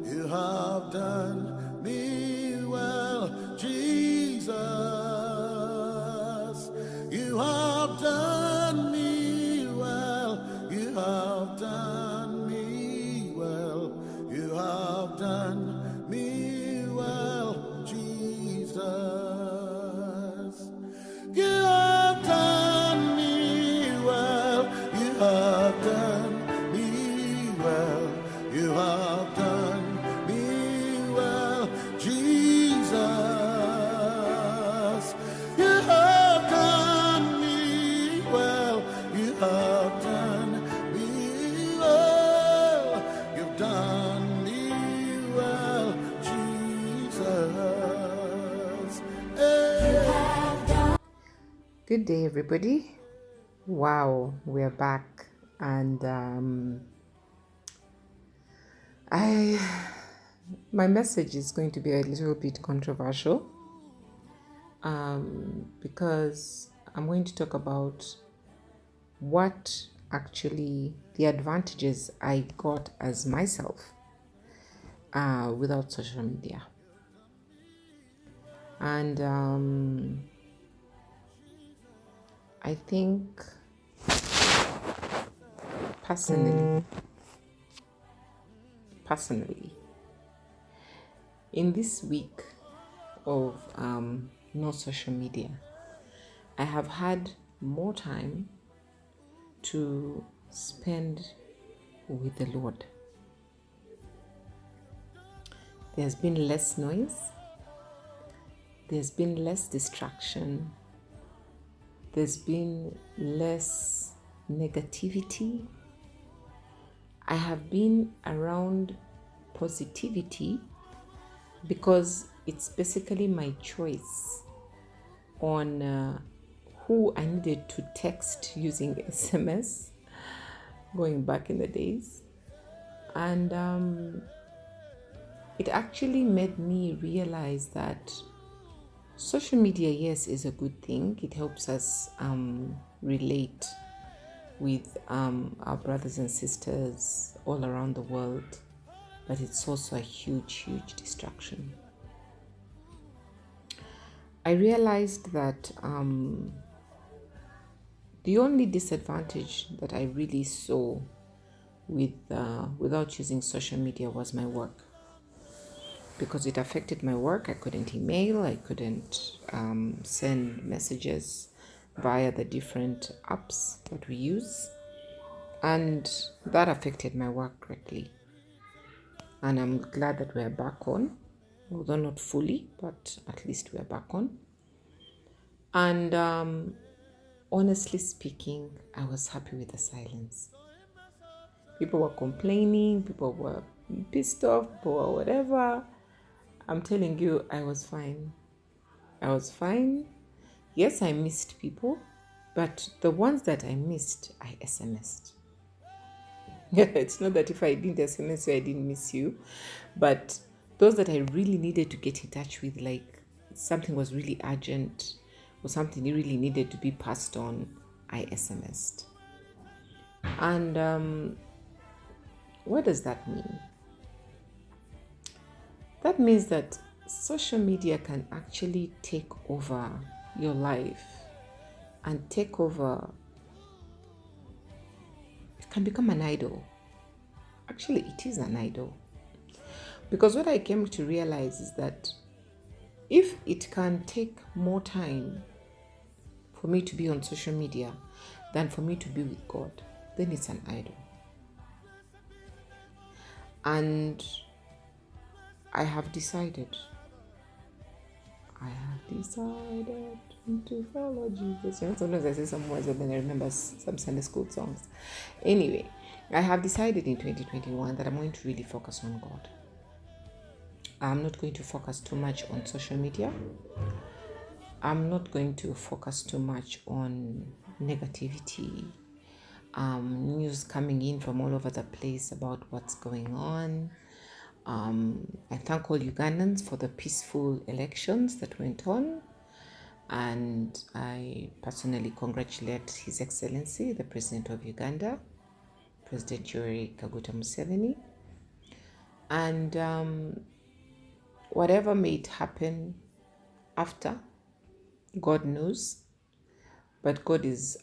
You have done me well, Jesus. You have done me well. You have done me well. You have done me well, Jesus. You have done me well. You have done me well. You have done me well, Jesus. You have done me well. You have done me well. You've done me well, Jesus. Hey. Good day, everybody. Wow, we're back, and my message is going to be a little bit controversial because I'm going to talk about what actually the advantages I got as myself without social media. And I think personally, in this week of no social media, I have had more time to spend with the Lord. There's been less noise, there's been less distraction, there's been less negativity. I have been around positivity because it's basically my choice on who I needed to text using SMS going back in the days. And it actually made me realize that social media, yes, is a good thing. It helps us relate with our brothers and sisters all around the world, but it's also a huge distraction. I realized that the only disadvantage that I really saw without using social media was my work, because it affected my work. I couldn't email, I couldn't send messages via the different apps that we use, and that affected my work greatly. And I'm glad that we're back on, although not fully, but at least we're back on. And honestly speaking, I was happy with the silence. People were complaining, people were pissed off, people were whatever. I'm telling you, I was fine. Yes, I missed people, but the ones that I missed, I SMS'd. It's not that if I didn't SMS you, I didn't miss you, but those that I really needed to get in touch with, like something was really urgent or something really needed to be passed on, I SMS'd. And what does that mean? That means that social media can actually take over your life and take over. It can become an idol. Actually, it is an idol. Because what I came to realize is that if it can take more time for me to be on social media than for me to be with God, then it's an idol. And I have decided to follow Jesus. Sometimes I say some words and then I remember some Sunday school songs. Anyway, I have decided in 2021 that I'm going to really focus on God. I'm not going to focus too much on social media. I'm not going to focus too much on negativity, news coming in from all over the place about what's going on. I thank all Ugandans for the peaceful elections that went on, and I personally congratulate His Excellency, the President of Uganda, President Yoweri Kaguta Museveni. And whatever may happen after, God knows. But God is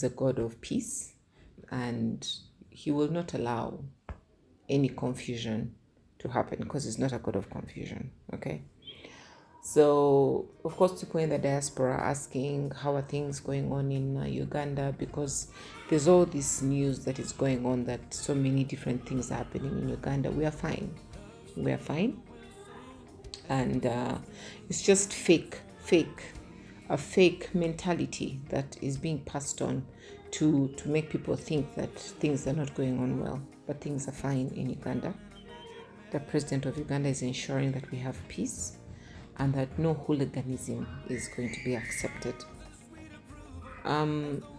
a God of peace, and He will not allow any confusion to happen because He's not a God of confusion. Okay. So, of course, people in the diaspora are asking how are things going on in Uganda, because there's all this news that is going on that so many different things are happening in Uganda. We are fine. We are fine. And it's just a fake mentality that is being passed on to make people think that things are not going on well, but things are fine in Uganda. The president of Uganda is ensuring that we have peace and that no hooliganism is going to be accepted.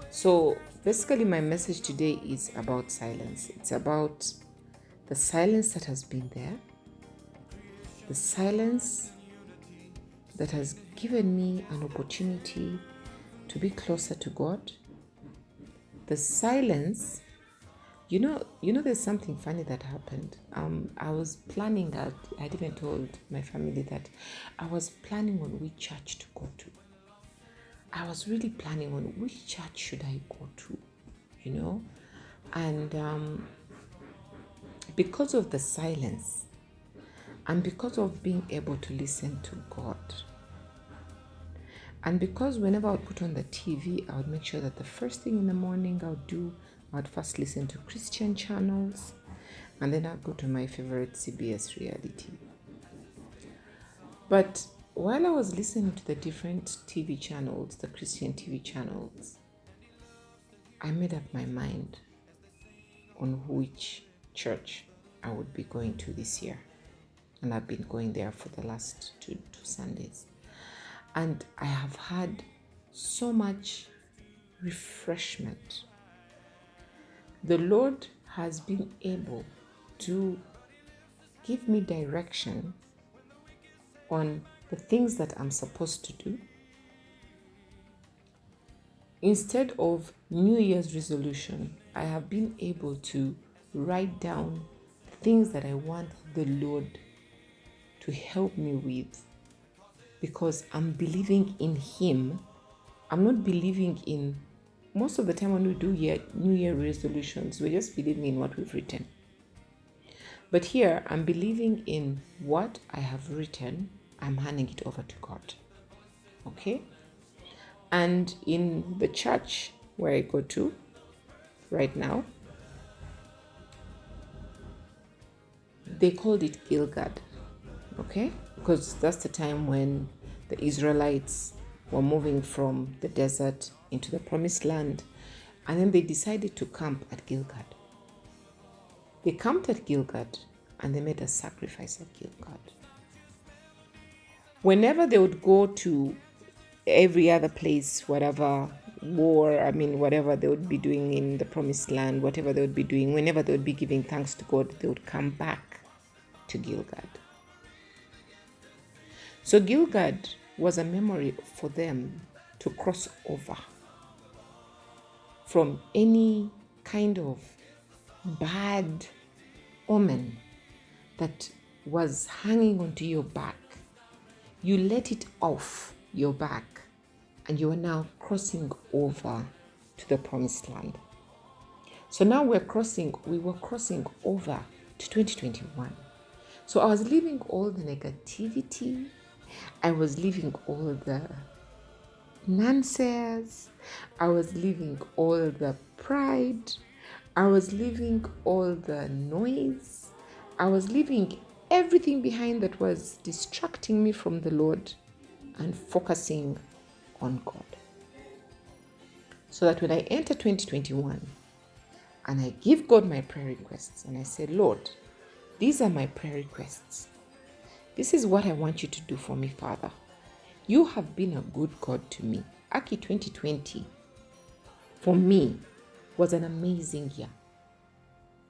So basically my message today is about silence. It's about the silence that has been there, the silence that has given me an opportunity to be closer to God. The silence, there's something funny that happened. I was planning out, I'd even told my family that I was planning on which church to go to. I was really planning on which church should I go to, and because of the silence and because of being able to listen to God, and because whenever I would put on the TV, I would make sure that the first thing in the morning I would first listen to Christian channels, and then I'd go to my favorite CBS reality. But while I was listening to the different TV channels, the Christian TV channels, I made up my mind on which church I would be going to this year. And I've been going there for the last two Sundays. And I have had so much refreshment. The Lord has been able to give me direction on the things that I'm supposed to do. Instead of New Year's resolution, I have been able to write down things that I want the Lord to help me with, because I'm believing in Him. I'm not believing in, most of the time when we do New Year resolutions, we're just believing in what we've written. But here, I'm believing in what I have written. I'm handing it over to God. Okay? And in the church where I go to right now, they called it Gilgad. Okay? Because that's the time when the Israelites were moving from the desert into the promised land, and then they decided to camp at Gilgad. They camped at Gilgad and they made a sacrifice at Gilgad. Whenever they would go to every other place, whatever they would be doing in the promised land, whatever they would be doing, whenever they would be giving thanks to God, they would come back to Gilgad. So Gilgad was a memory for them to cross over from any kind of bad omen that was hanging onto your back. You let it off your back and you are now crossing over to the promised land. So now we were crossing over to 2021. So I was leaving all the negativity, I was leaving all the nonsense, I was leaving all the pride, I was leaving all the noise, I was leaving everything behind that was distracting me from the Lord and focusing on God. So that when I enter 2021 and I give God my prayer requests and I say, Lord, these are my prayer requests. This is what I want you to do for me, Father. You have been a good God to me. Aki 2020, for me, was an amazing year.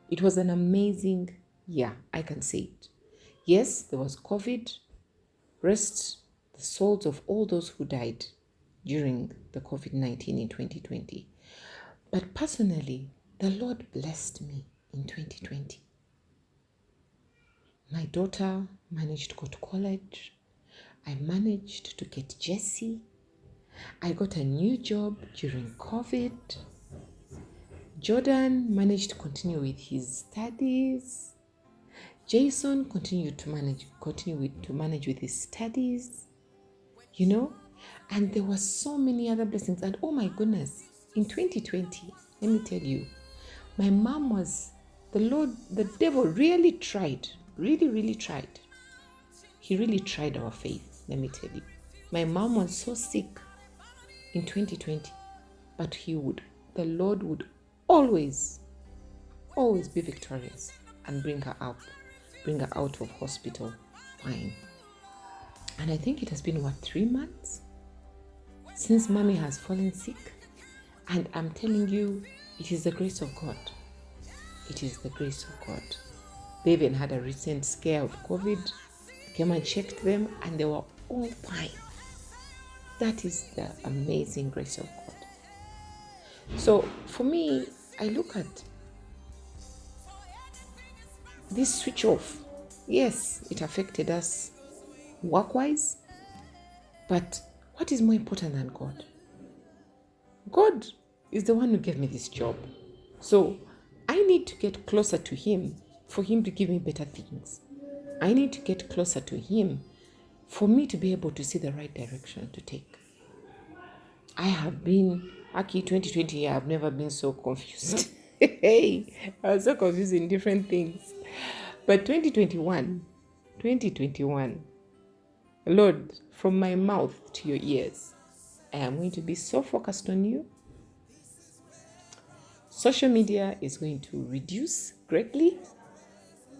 It was an amazing year, I can say it. Yes, there was COVID. Rest the souls of all those who died during the COVID-19 in 2020. But personally, the Lord blessed me in 2020. My daughter managed to go to college. I managed to get Jessie. I got a new job during COVID. Jordan managed to continue with his studies. Jason continued to manage with his studies, and there were so many other blessings. And oh my goodness, in 2020, let me tell you, my mom the devil really tried, really tried. He really tried our faith, let me tell you. My mom was so sick in 2020, but the Lord would always be victorious and bring her out of hospital fine. And I think it has been 3 months since mommy has fallen sick. And I'm telling you, it is the grace of God. It is the grace of God. They even had a recent scare of COVID. Came and checked them and they were all fine. That is the amazing grace of God. So for me, I look at this switch off. Yes, it affected us work-wise, but what is more important than God? God is the one who gave me this job. So I need to get closer to Him for Him to give me better things. I need to get closer to Him for me to be able to see the right direction to take. I have been, 2020, I've never been so confused. Hey, I was so confused in different things. But 2021, Lord, from my mouth to your ears, I am going to be so focused on you. Social media is going to reduce greatly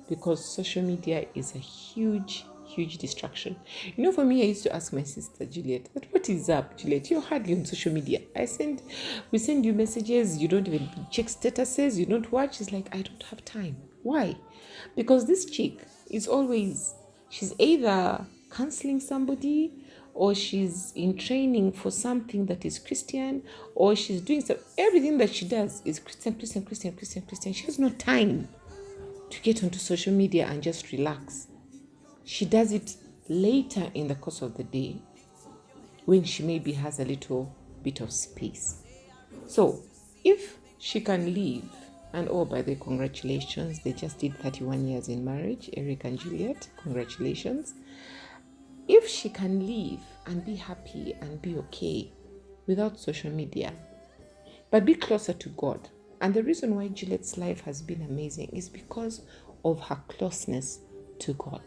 because social media is a huge distraction. For me, I used to ask my sister Juliet, but what is up, Juliet? You're hardly on social media. We send you messages, you don't even check statuses, you don't watch. It's like, I don't have time. Why? Because this chick is she's either counseling somebody, or she's in training for something that is Christian, or she's doing everything that she does is Christian. She has no time to get onto social media and just relax. She does it later in the course of the day when she maybe has a little bit of space. So if she can leave, and by the way, congratulations, they just did 31 years in marriage, Eric and Juliet, congratulations. If she can leave and be happy and be okay without social media, but be closer to God. And the reason why Juliet's life has been amazing is because of her closeness to God.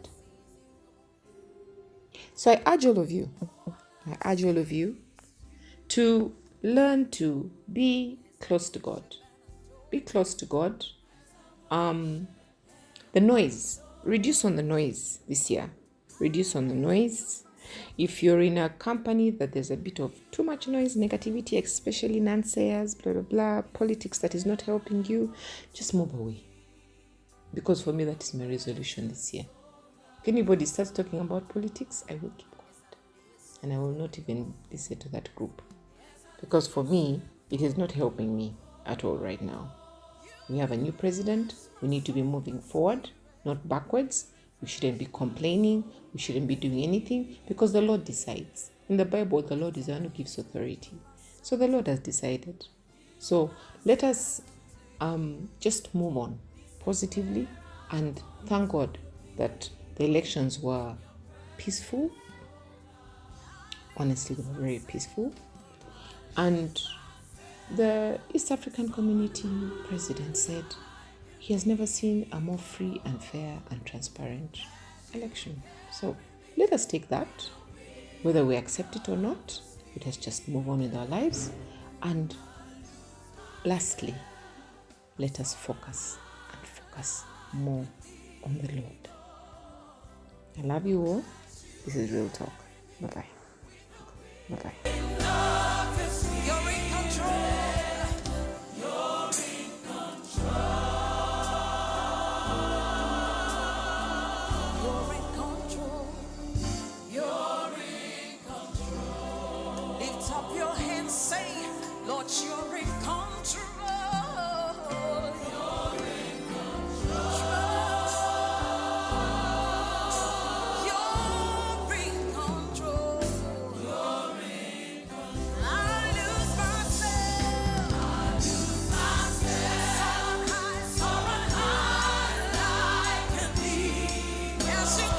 So I urge all of you to learn to be close to God. Be close to God. The noise, reduce on the noise this year. Reduce on the noise. If you're in a company that there's a bit of too much noise, negativity, especially naysayers, blah, blah, blah, politics that is not helping you, just move away. Because for me, that is my resolution this year. If anybody starts talking about politics, I will keep quiet. And I will not even listen to that group. Because for me, it is not helping me at all right now. We have a new president. We need to be moving forward, not backwards. We shouldn't be complaining. We shouldn't be doing anything because the Lord decides. In the Bible, the Lord is the one who gives authority. So the Lord has decided. So let us just move on positively and thank God that the elections were peaceful. Honestly, they were very peaceful. And the East African Community president said he has never seen a more free and fair and transparent election. So let us take that, whether we accept it or not. Let us just move on with our lives. And lastly, let us focus more on the Lord. I love you all. This is Real Talk. Bye-bye. Bye-bye. Lord, you're in control. You're in control. Because you